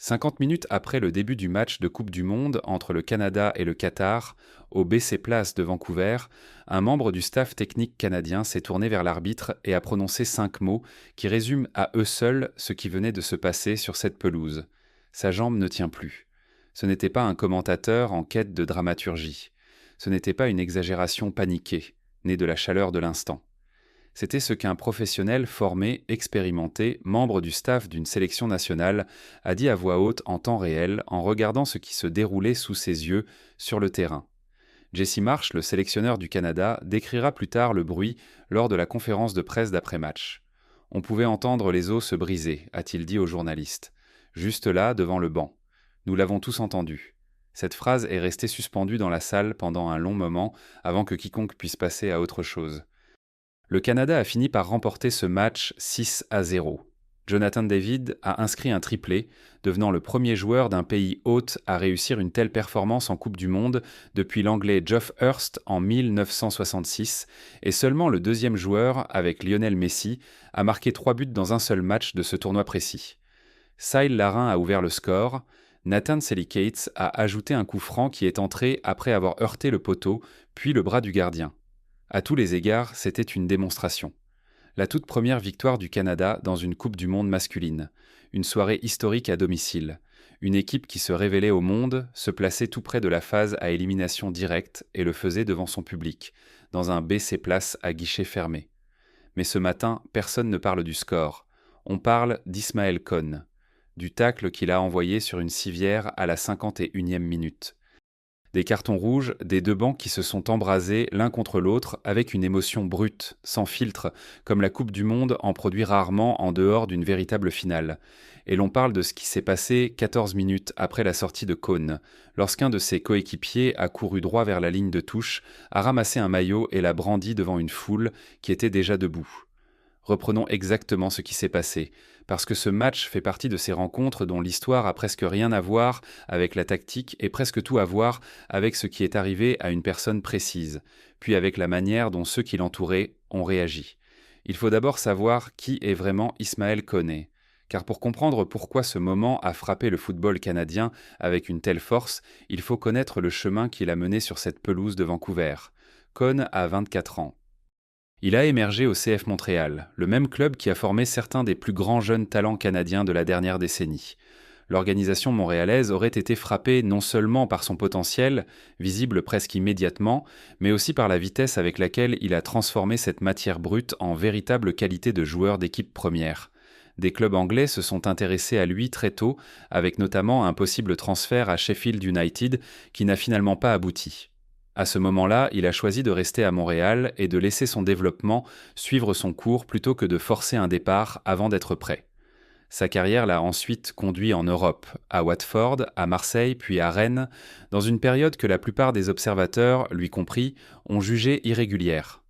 50 minutes après le début du match de Coupe du Monde entre le Canada et le Qatar, au BC Place de Vancouver, un membre du staff technique canadien s'est tourné vers l'arbitre et a prononcé 5 mots qui résument à eux seuls ce qui venait de se passer sur cette pelouse. Sa jambe ne tient plus. Ce n'était pas un commentateur en quête de dramaturgie. Ce n'était pas une exagération paniquée, née de la chaleur de l'instant. C'était ce qu'un professionnel formé, expérimenté, membre du staff d'une sélection nationale, a dit à voix haute en temps réel en regardant ce qui se déroulait sous ses yeux sur le terrain. Jesse Marsh, le sélectionneur du Canada, décrira plus tard le bruit lors de la conférence de presse d'après-match. On pouvait entendre les os se briser, a-t-il dit aux journalistes. Juste là, devant le banc. Nous l'avons tous entendu. Cette phrase est restée suspendue dans la salle pendant un long moment avant que quiconque puisse passer à autre chose. Le Canada a fini par remporter ce match 6-0. Jonathan David a inscrit un triplé, devenant le premier joueur d'un pays hôte à réussir une telle performance en Coupe du Monde depuis l'Anglais Geoff Hurst en 1966, et seulement le deuxième joueur, avec Lionel Messi, a marqué 3 buts dans un seul match de ce tournoi précis. Syle Larin a ouvert le score. Nathan Selicates a ajouté un coup franc qui est entré après avoir heurté le poteau, puis le bras du gardien. À tous les égards, c'était une démonstration. La toute première victoire du Canada dans une Coupe du Monde masculine. Une soirée historique à domicile. Une équipe qui se révélait au monde, se plaçait tout près de la phase à élimination directe et le faisait devant son public, dans un BC Place à guichet fermé. Mais ce matin, personne ne parle du score. On parle d'Ismaël Cohn, du tacle qu'il a envoyé sur une civière à la 51e minute. Des cartons rouges, des deux bancs qui se sont embrasés l'un contre l'autre avec une émotion brute, sans filtre, comme la Coupe du Monde en produit rarement en dehors d'une véritable finale. Et l'on parle de ce qui s'est passé 14 minutes après la sortie de Cohn, lorsqu'un de ses coéquipiers a couru droit vers la ligne de touche, a ramassé un maillot et l'a brandi devant une foule qui était déjà debout. Reprenons exactement ce qui s'est passé, parce que ce match fait partie de ces rencontres dont l'histoire a presque rien à voir avec la tactique et presque tout à voir avec ce qui est arrivé à une personne précise, puis avec la manière dont ceux qui l'entouraient ont réagi. Il faut d'abord savoir qui est vraiment Ismaël Cohn, car pour comprendre pourquoi ce moment a frappé le football canadien avec une telle force, il faut connaître le chemin qu'il a mené sur cette pelouse de Vancouver. Cohn a 24 ans. Il a émergé au CF Montréal, le même club qui a formé certains des plus grands jeunes talents canadiens de la dernière décennie. L'organisation montréalaise aurait été frappée non seulement par son potentiel, visible presque immédiatement, mais aussi par la vitesse avec laquelle il a transformé cette matière brute en véritable qualité de joueur d'équipe première. Des clubs anglais se sont intéressés à lui très tôt, avec notamment un possible transfert à Sheffield United qui n'a finalement pas abouti. À ce moment-là, il a choisi de rester à Montréal et de laisser son développement suivre son cours plutôt que de forcer un départ avant d'être prêt. Sa carrière l'a ensuite conduit en Europe, à Watford, à Marseille, puis à Rennes, dans une période que la plupart des observateurs, lui compris, ont jugée irrégulière.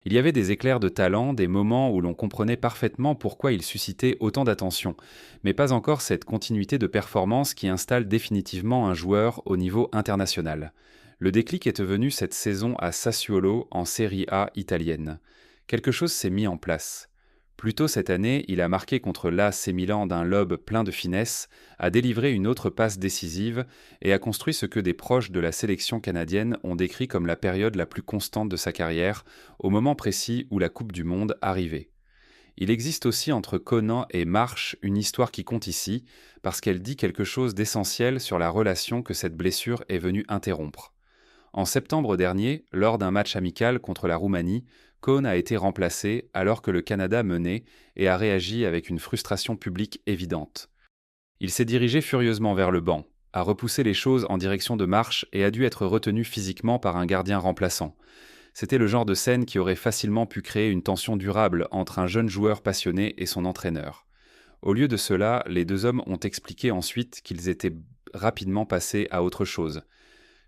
Il y avait des éclairs de talent, des moments où l'on comprenait parfaitement pourquoi il suscitait autant d'attention, mais pas encore cette continuité de performance qui installe définitivement un joueur au niveau international. Le déclic est venu cette saison à Sassuolo en Serie A italienne. Quelque chose s'est mis en place. Plus tôt cette année, il a marqué contre l'AC Milan d'un lob plein de finesse, a délivré une autre passe décisive et a construit ce que des proches de la sélection canadienne ont décrit comme la période la plus constante de sa carrière, au moment précis où la Coupe du Monde arrivait. Il existe aussi entre Conan et Marsh une histoire qui compte ici, parce qu'elle dit quelque chose d'essentiel sur la relation que cette blessure est venue interrompre. En septembre dernier, lors d'un match amical contre la Roumanie, Cohn a été remplacé alors que le Canada menait et a réagi avec une frustration publique évidente. Il s'est dirigé furieusement vers le banc, a repoussé les choses en direction de Marsh et a dû être retenu physiquement par un gardien remplaçant. C'était le genre de scène qui aurait facilement pu créer une tension durable entre un jeune joueur passionné et son entraîneur. Au lieu de cela, les deux hommes ont expliqué ensuite qu'ils étaient rapidement passés à autre chose.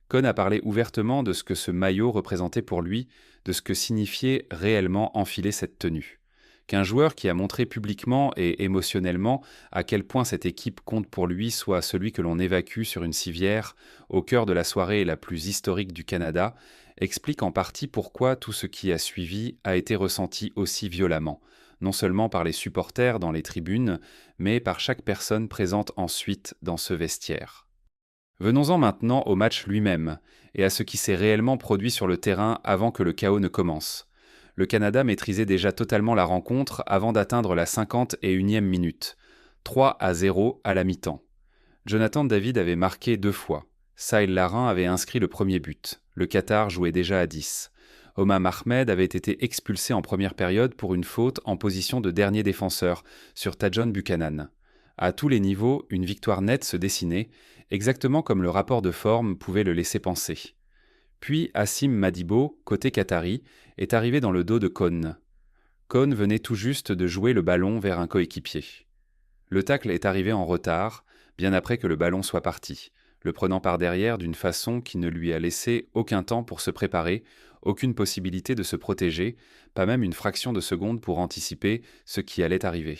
Cohn a parlé ouvertement de ce que ce maillot représentait pour lui, de ce que signifiait réellement enfiler cette tenue. Qu'un joueur qui a montré publiquement et émotionnellement à quel point cette équipe compte pour lui soit celui que l'on évacue sur une civière, au cœur de la soirée la plus historique du Canada, explique en partie pourquoi tout ce qui a suivi a été ressenti aussi violemment, non seulement par les supporters dans les tribunes, mais par chaque personne présente ensuite dans ce vestiaire. Venons-en maintenant au match lui-même, et à ce qui s'est réellement produit sur le terrain avant que le chaos ne commence. Le Canada maîtrisait déjà totalement la rencontre avant d'atteindre la 51e minute, 3-0 à la mi-temps. Jonathan David avait marqué 2 fois. Saïd Larin avait inscrit le premier but. Le Qatar jouait déjà à 10. Omar Ahmed avait été expulsé en première période pour une faute en position de dernier défenseur sur Tajon Buchanan. À tous les niveaux, une victoire nette se dessinait, exactement comme le rapport de forme pouvait le laisser penser. Puis Hassim Madibo, côté qatari, est arrivé dans le dos de Kohn. Kohn venait tout juste de jouer le ballon vers un coéquipier. Le tacle est arrivé en retard, bien après que le ballon soit parti, le prenant par derrière d'une façon qui ne lui a laissé aucun temps pour se préparer, aucune possibilité de se protéger, pas même une fraction de seconde pour anticiper ce qui allait arriver.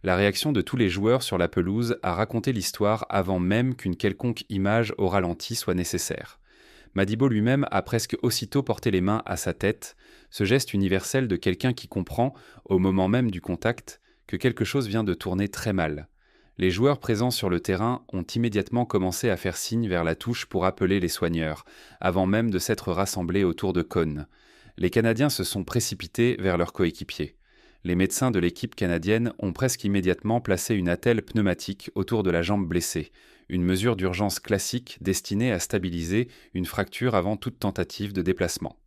La réaction de tous les joueurs sur la pelouse a raconté l'histoire avant même qu'une quelconque image au ralenti soit nécessaire. Madibo lui-même a presque aussitôt porté les mains à sa tête, ce geste universel de quelqu'un qui comprend, au moment même du contact, que quelque chose vient de tourner très mal. Les joueurs présents sur le terrain ont immédiatement commencé à faire signe vers la touche pour appeler les soigneurs, avant même de s'être rassemblés autour de Kohn. Les Canadiens se sont précipités vers leurs coéquipiers. Les médecins de l'équipe canadienne ont presque immédiatement placé une attelle pneumatique autour de la jambe blessée, une mesure d'urgence classique destinée à stabiliser une fracture avant toute tentative de déplacement.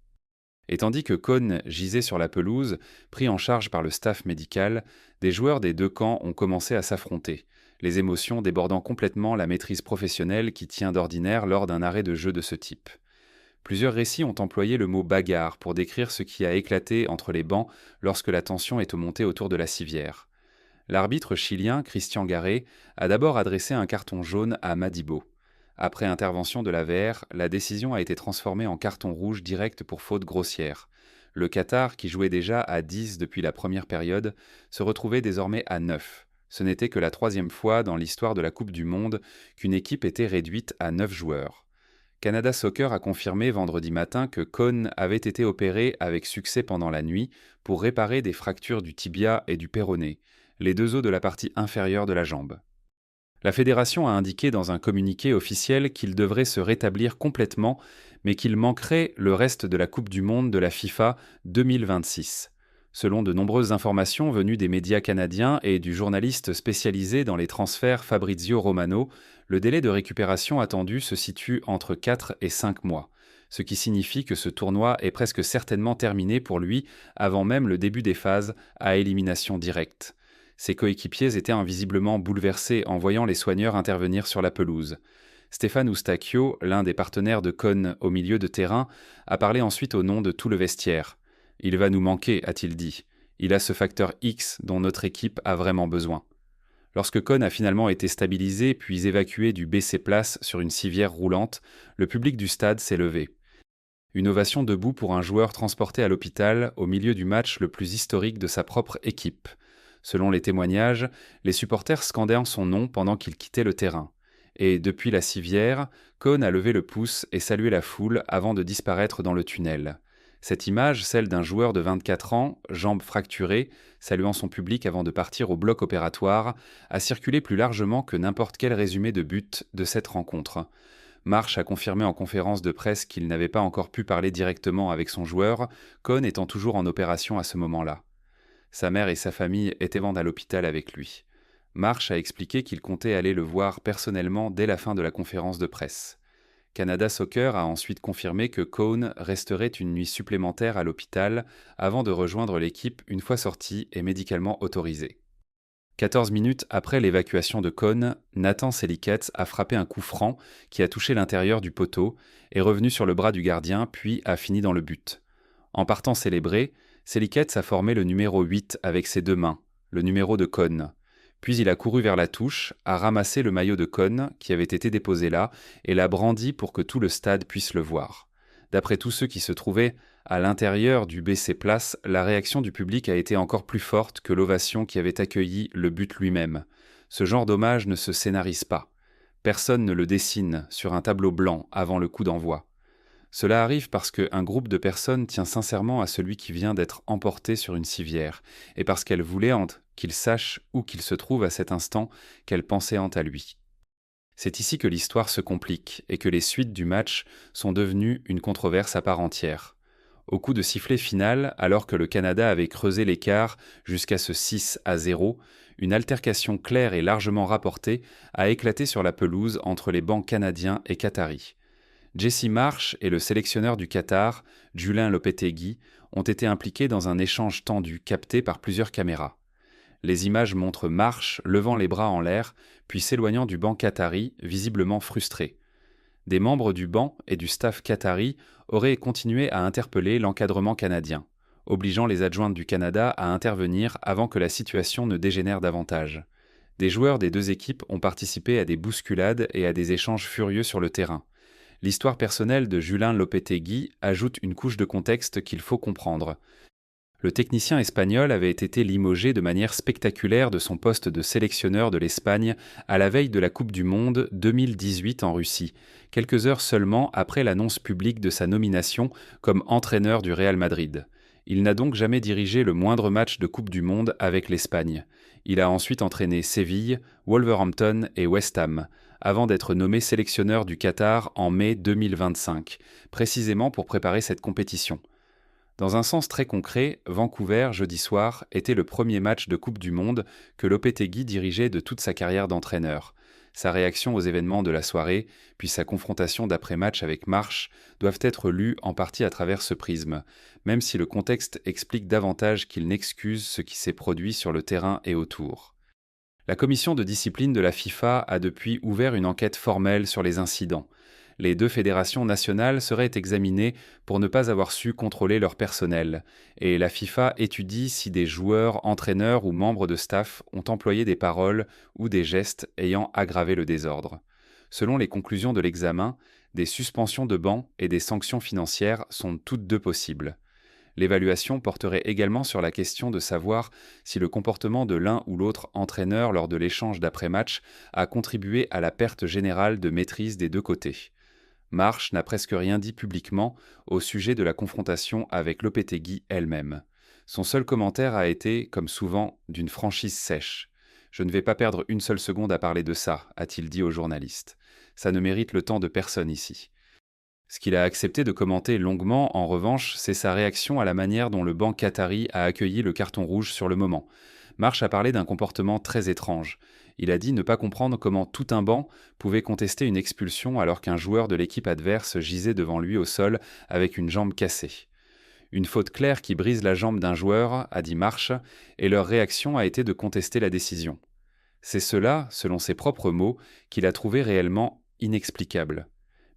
Et tandis que Kohn gisait sur la pelouse, pris en charge par le staff médical, des joueurs des deux camps ont commencé à s'affronter, les émotions débordant complètement la maîtrise professionnelle qui tient d'ordinaire lors d'un arrêt de jeu de ce type. Plusieurs récits ont employé le mot bagarre pour décrire ce qui a éclaté entre les bancs lorsque la tension est montée autour de la civière. L'arbitre chilien, Christian Garé, a d'abord adressé un carton jaune à Madibo. Après intervention de la VR, la décision a été transformée en carton rouge direct pour faute grossière. Le Qatar, qui jouait déjà à 10 depuis la première période, se retrouvait désormais à 9. Ce n'était que la 3e fois dans l'histoire de la Coupe du Monde qu'une équipe était réduite à 9 joueurs. Canada Soccer a confirmé vendredi matin que Kohn avait été opéré avec succès pendant la nuit pour réparer des fractures du tibia et du péroné, les 2 os de la partie inférieure de la jambe. La fédération a indiqué dans un communiqué officiel qu'il devrait se rétablir complètement, mais qu'il manquerait le reste de la Coupe du Monde de la FIFA 2026. Selon de nombreuses informations venues des médias canadiens et du journaliste spécialisé dans les transferts Fabrizio Romano, le délai de récupération attendu se situe entre 4 et 5 mois, ce qui signifie que ce tournoi est presque certainement terminé pour lui avant même le début des phases à élimination directe. Ses coéquipiers étaient invisiblement bouleversés en voyant les soigneurs intervenir sur la pelouse. Stéphane Eustachio, l'un des partenaires de Kohn au milieu de terrain, a parlé ensuite au nom de tout le vestiaire. « Il va nous manquer », a-t-il dit. « Il a ce facteur X dont notre équipe a vraiment besoin. » Lorsque Kohn a finalement été stabilisé puis évacué du BC Place sur une civière roulante, le public du stade s'est levé. Une ovation debout pour un joueur transporté à l'hôpital au milieu du match le plus historique de sa propre équipe. Selon les témoignages, les supporters scandèrent son nom pendant qu'il quittait le terrain. Et depuis la civière, Kohn a levé le pouce et salué la foule avant de disparaître dans le tunnel. Cette image, celle d'un joueur de 24 ans, jambes fracturées, saluant son public avant de partir au bloc opératoire, a circulé plus largement que n'importe quel résumé de but de cette rencontre. Marsh a confirmé en conférence de presse qu'il n'avait pas encore pu parler directement avec son joueur, Kohn étant toujours en opération à ce moment-là. Sa mère et sa famille étaient à l'hôpital avec lui. Marsh a expliqué qu'il comptait aller le voir personnellement dès la fin de la conférence de presse. Canada Soccer a ensuite confirmé que Kohn resterait une nuit supplémentaire à l'hôpital avant de rejoindre l'équipe une fois sorti et médicalement autorisé. 14 minutes après l'évacuation de Kohn, Nathan Selikets a frappé un coup franc qui a touché l'intérieur du poteau, est revenu sur le bras du gardien puis a fini dans le but. En partant célébré, Selikets a formé le numéro 8 avec ses 2 mains, le numéro de Kohn. Puis il a couru vers la touche, a ramassé le maillot de Kohn qui avait été déposé là et l'a brandi pour que tout le stade puisse le voir. D'après tous ceux qui se trouvaient à l'intérieur du BC Place, la réaction du public a été encore plus forte que l'ovation qui avait accueilli le but lui-même. Ce genre d'hommage ne se scénarise pas. Personne ne le dessine sur un tableau blanc avant le coup d'envoi. Cela arrive parce qu'un groupe de personnes tient sincèrement à celui qui vient d'être emporté sur une civière, et parce qu'elle voulait qu'il sache où qu'il se trouve à cet instant qu'elle pensait à lui. C'est ici que l'histoire se complique et que les suites du match sont devenues une controverse à part entière. Au coup de sifflet final, alors que le Canada avait creusé l'écart jusqu'à ce 6-0, une altercation claire et largement rapportée a éclaté sur la pelouse entre les bancs canadiens et qataris. Jesse Marsch et le sélectionneur du Qatar, Julien Lopetegui, ont été impliqués dans un échange tendu capté par plusieurs caméras. Les images montrent Marsch levant les bras en l'air, puis s'éloignant du banc qatari, visiblement frustré. Des membres du banc et du staff qatari auraient continué à interpeller l'encadrement canadien, obligeant les adjointes du Canada à intervenir avant que la situation ne dégénère davantage. Des joueurs des deux équipes ont participé à des bousculades et à des échanges furieux sur le terrain. L'histoire personnelle de Julien Lopetegui ajoute une couche de contexte qu'il faut comprendre. Le technicien espagnol avait été limogé de manière spectaculaire de son poste de sélectionneur de l'Espagne à la veille de la Coupe du Monde 2018 en Russie, quelques heures seulement après l'annonce publique de sa nomination comme entraîneur du Real Madrid. Il n'a donc jamais dirigé le moindre match de Coupe du Monde avec l'Espagne. Il a ensuite entraîné Séville, Wolverhampton et West Ham, avant d'être nommé sélectionneur du Qatar en mai 2025, précisément pour préparer cette compétition. Dans un sens très concret, Vancouver, jeudi soir, était le premier match de Coupe du Monde que Lopetegui dirigeait de toute sa carrière d'entraîneur. Sa réaction aux événements de la soirée, puis sa confrontation d'après-match avec Marsch, doivent être lues en partie à travers ce prisme, même si le contexte explique davantage qu'il n'excuse ce qui s'est produit sur le terrain et autour. La commission de discipline de la FIFA a depuis ouvert une enquête formelle sur les incidents. Les deux fédérations nationales seraient examinées pour ne pas avoir su contrôler leur personnel, et la FIFA étudie si des joueurs, entraîneurs ou membres de staff ont employé des paroles ou des gestes ayant aggravé le désordre. Selon les conclusions de l'examen, des suspensions de banc et des sanctions financières sont toutes deux possibles. L'évaluation porterait également sur la question de savoir si le comportement de l'un ou l'autre entraîneur lors de l'échange d'après-match a contribué à la perte générale de maîtrise des deux côtés. Marsch n'a presque rien dit publiquement au sujet de la confrontation avec Lopetegui elle-même. Son seul commentaire a été, comme souvent, d'une franchise sèche. « Je ne vais pas perdre une seule seconde à parler de ça », a-t-il dit aux journalistes. « Ça ne mérite le temps de personne ici. » Ce qu'il a accepté de commenter longuement, en revanche, c'est sa réaction à la manière dont le banc qatari a accueilli le carton rouge sur le moment. Marsch a parlé d'un comportement très étrange. Il a dit ne pas comprendre comment tout un banc pouvait contester une expulsion alors qu'un joueur de l'équipe adverse gisait devant lui au sol avec une jambe cassée. Une faute claire qui brise la jambe d'un joueur, a dit Marsch, et leur réaction a été de contester la décision. C'est cela, selon ses propres mots, qu'il a trouvé réellement inexplicable.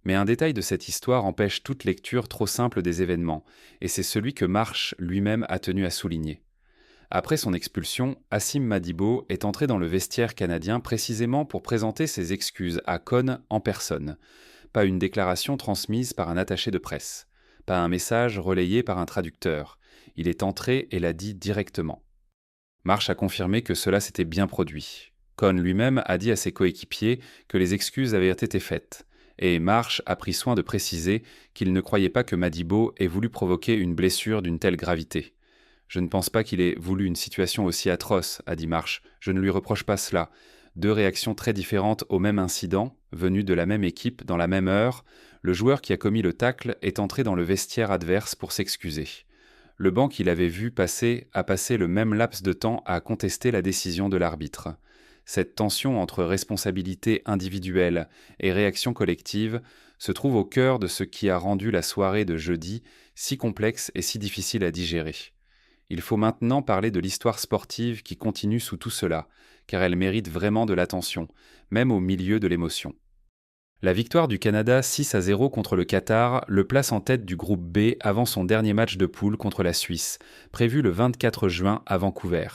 Mais un détail de cette histoire empêche toute lecture trop simple des événements, et c'est celui que Marsch lui-même a tenu à souligner. Après son expulsion, Hassim Madibo est entré dans le vestiaire canadien précisément pour présenter ses excuses à Cohn en personne. Pas une déclaration transmise par un attaché de presse. Pas un message relayé par un traducteur. Il est entré et l'a dit directement. Marsch a confirmé que cela s'était bien produit. Cohn lui-même a dit à ses coéquipiers que les excuses avaient été faites. Et Marsch a pris soin de préciser qu'il ne croyait pas que Madibo ait voulu provoquer une blessure d'une telle gravité. « Je ne pense pas qu'il ait voulu une situation aussi atroce, » a dit Marsch. « Je ne lui reproche pas cela. » Deux réactions très différentes au même incident, venues de la même équipe dans la même heure. Le joueur qui a commis le tacle est entré dans le vestiaire adverse pour s'excuser. Le banc qu'il avait vu passer a passé le même laps de temps à contester la décision de l'arbitre. Cette tension entre responsabilité individuelle et réaction collective se trouve au cœur de ce qui a rendu la soirée de jeudi si complexe et si difficile à digérer. Il faut maintenant parler de l'histoire sportive qui continue sous tout cela, car elle mérite vraiment de l'attention, même au milieu de l'émotion. La victoire du Canada 6-0 contre le Qatar le place en tête du groupe B avant son dernier match de poule contre la Suisse, prévu le 24 juin à Vancouver.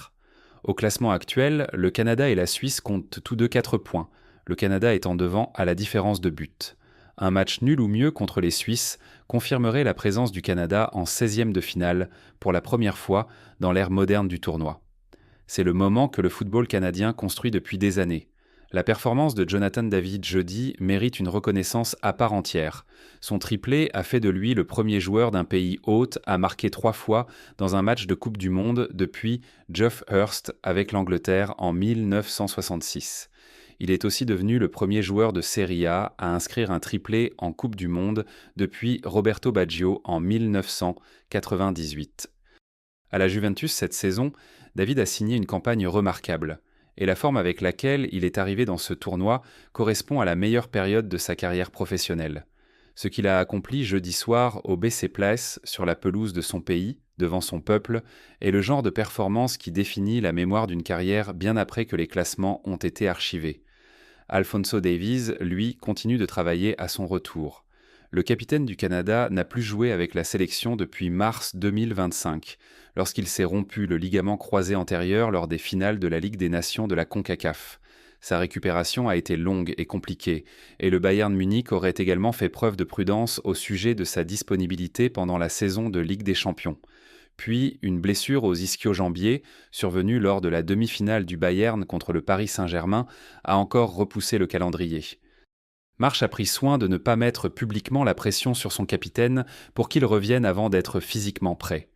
Au classement actuel, le Canada et la Suisse comptent tous deux 4 points, le Canada étant devant à la différence de but. Un match nul ou mieux contre les Suisses confirmerait la présence du Canada en 16e de finale pour la première fois dans l'ère moderne du tournoi. C'est le moment que le football canadien construit depuis des années. La performance de Jonathan David jeudi mérite une reconnaissance à part entière. Son triplé a fait de lui le premier joueur d'un pays hôte à marquer 3 fois dans un match de Coupe du Monde depuis Geoff Hurst avec l'Angleterre en 1966. Il est aussi devenu le premier joueur de Serie A à inscrire un triplé en Coupe du Monde depuis Roberto Baggio en 1998. À la Juventus cette saison, David a signé une campagne remarquable. Et la forme avec laquelle il est arrivé dans ce tournoi correspond à la meilleure période de sa carrière professionnelle. Ce qu'il a accompli jeudi soir au BC Place, sur la pelouse de son pays, devant son peuple, est le genre de performance qui définit la mémoire d'une carrière bien après que les classements ont été archivés. Alphonso Davies, lui, continue de travailler à son retour. Le capitaine du Canada n'a plus joué avec la sélection depuis mars 2025, lorsqu'il s'est rompu le ligament croisé antérieur lors des finales de la Ligue des Nations de la CONCACAF. Sa récupération a été longue et compliquée, et le Bayern Munich aurait également fait preuve de prudence au sujet de sa disponibilité pendant la saison de Ligue des Champions. Puis, une blessure aux ischio-jambiers, survenue lors de la demi-finale du Bayern contre le Paris Saint-Germain, a encore repoussé le calendrier. Marsch a pris soin de ne pas mettre publiquement la pression sur son capitaine pour qu'il revienne avant d'être physiquement prêt.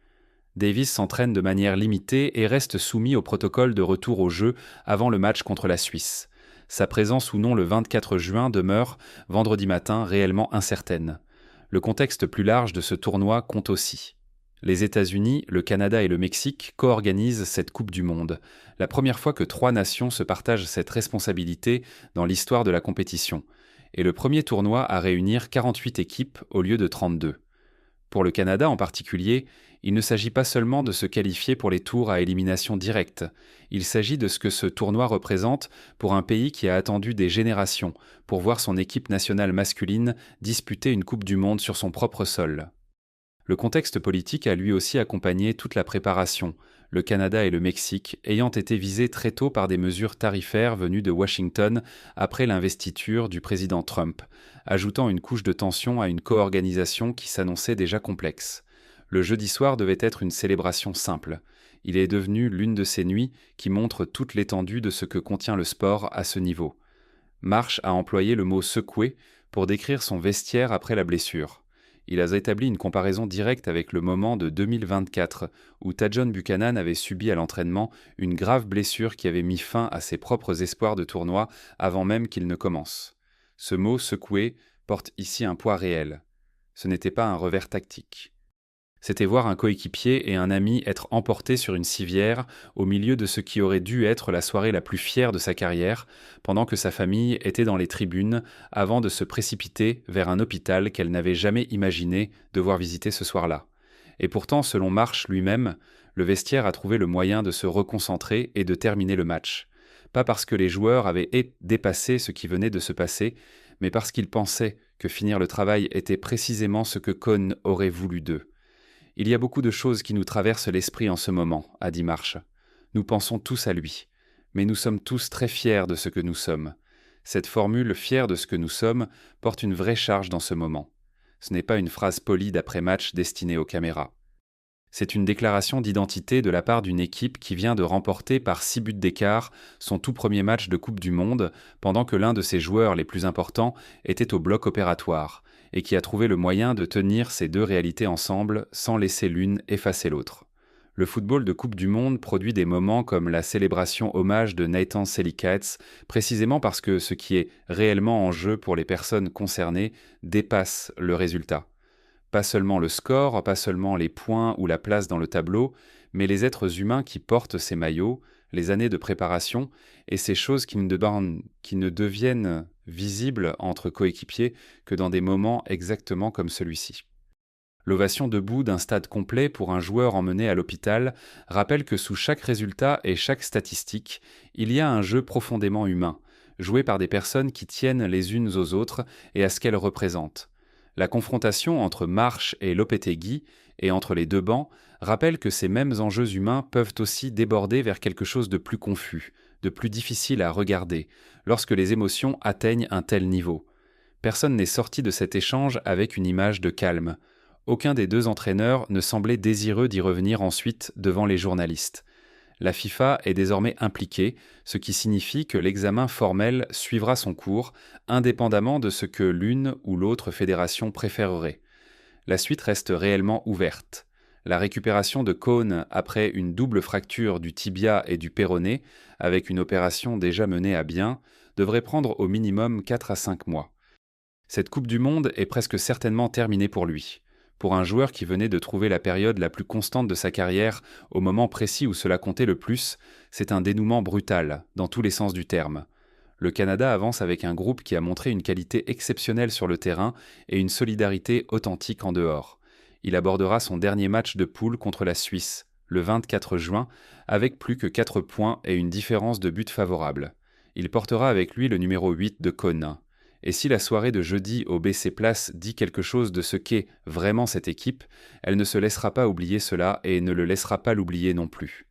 Davies s'entraîne de manière limitée et reste soumis au protocole de retour au jeu avant le match contre la Suisse. Sa présence ou non le 24 juin demeure, vendredi matin, réellement incertaine. Le contexte plus large de ce tournoi compte aussi. Les États-Unis, le Canada et le Mexique co-organisent cette Coupe du Monde, la première fois que 3 nations se partagent cette responsabilité dans l'histoire de la compétition, et le premier tournoi à réunir 48 équipes au lieu de 32. Pour le Canada en particulier, il ne s'agit pas seulement de se qualifier pour les tours à élimination directe, il s'agit de ce que ce tournoi représente pour un pays qui a attendu des générations pour voir son équipe nationale masculine disputer une Coupe du Monde sur son propre sol. Le contexte politique a lui aussi accompagné toute la préparation, le Canada et le Mexique ayant été visés très tôt par des mesures tarifaires venues de Washington après l'investiture du président Trump, ajoutant une couche de tension à une co-organisation qui s'annonçait déjà complexe. Le jeudi soir devait être une célébration simple. Il est devenu l'une de ces nuits qui montrent toute l'étendue de ce que contient le sport à ce niveau. Marsch a employé le mot « secoué » pour décrire son vestiaire après la blessure. Il a établi une comparaison directe avec le moment de 2024, où Tajon Buchanan avait subi à l'entraînement une grave blessure qui avait mis fin à ses propres espoirs de tournoi avant même qu'il ne commence. Ce mot « secoué » porte ici un poids réel. Ce n'était pas un revers tactique. C'était voir un coéquipier et un ami être emportés sur une civière au milieu de ce qui aurait dû être la soirée la plus fière de sa carrière, pendant que sa famille était dans les tribunes avant de se précipiter vers un hôpital qu'elle n'avait jamais imaginé devoir visiter ce soir-là. Et pourtant, selon Marsch lui-même, le vestiaire a trouvé le moyen de se reconcentrer et de terminer le match. Pas parce que les joueurs avaient dépassé ce qui venait de se passer, mais parce qu'ils pensaient que finir le travail était précisément ce que Cohn aurait voulu d'eux. « Il y a beaucoup de choses qui nous traversent l'esprit en ce moment », a dit Marsch. « Nous pensons tous à lui, mais nous sommes tous très fiers de ce que nous sommes. Cette formule « fier de ce que nous sommes » porte une vraie charge dans ce moment. Ce n'est pas une phrase polie d'après-match destinée aux caméras. C'est une déclaration d'identité de la part d'une équipe qui vient de remporter par 6 buts d'écart son tout premier match de Coupe du Monde, pendant que l'un de ses joueurs les plus importants était au bloc opératoire, et qui a trouvé le moyen de tenir ces deux réalités ensemble sans laisser l'une effacer l'autre. Le football de Coupe du Monde produit des moments comme la célébration hommage de Nathan Selikatz, précisément parce que ce qui est réellement en jeu pour les personnes concernées dépasse le résultat. Pas seulement le score, pas seulement les points ou la place dans le tableau, mais les êtres humains qui portent ces maillots, les années de préparation et ces choses qui ne deviennent visibles entre coéquipiers que dans des moments exactement comme celui-ci. L'ovation debout d'un stade complet pour un joueur emmené à l'hôpital rappelle que sous chaque résultat et chaque statistique, il y a un jeu profondément humain, joué par des personnes qui tiennent les unes aux autres et à ce qu'elles représentent. La confrontation entre Marsch et Lopetegui, et entre les deux bancs, rappelle que ces mêmes enjeux humains peuvent aussi déborder vers quelque chose de plus confus, de plus difficile à regarder, lorsque les émotions atteignent un tel niveau. Personne n'est sorti de cet échange avec une image de calme. Aucun des deux entraîneurs ne semblait désireux d'y revenir ensuite devant les journalistes. La FIFA est désormais impliquée, ce qui signifie que l'examen formel suivra son cours, indépendamment de ce que l'une ou l'autre fédération préférerait. La suite reste réellement ouverte. La récupération de Cohn après une double fracture du tibia et du péroné, avec une opération déjà menée à bien, devrait prendre au minimum 4 à 5 mois. Cette Coupe du Monde est presque certainement terminée pour lui. Pour un joueur qui venait de trouver la période la plus constante de sa carrière, au moment précis où cela comptait le plus, c'est un dénouement brutal, dans tous les sens du terme. Le Canada avance avec un groupe qui a montré une qualité exceptionnelle sur le terrain et une solidarité authentique en dehors. Il abordera son dernier match de poule contre la Suisse, le 24 juin, avec plus que 4 points et une différence de but favorable. Il portera avec lui le numéro 8 de Cohn. Et si la soirée de jeudi au BC Place dit quelque chose de ce qu'est vraiment cette équipe, elle ne se laissera pas oublier cela et ne le laissera pas l'oublier non plus.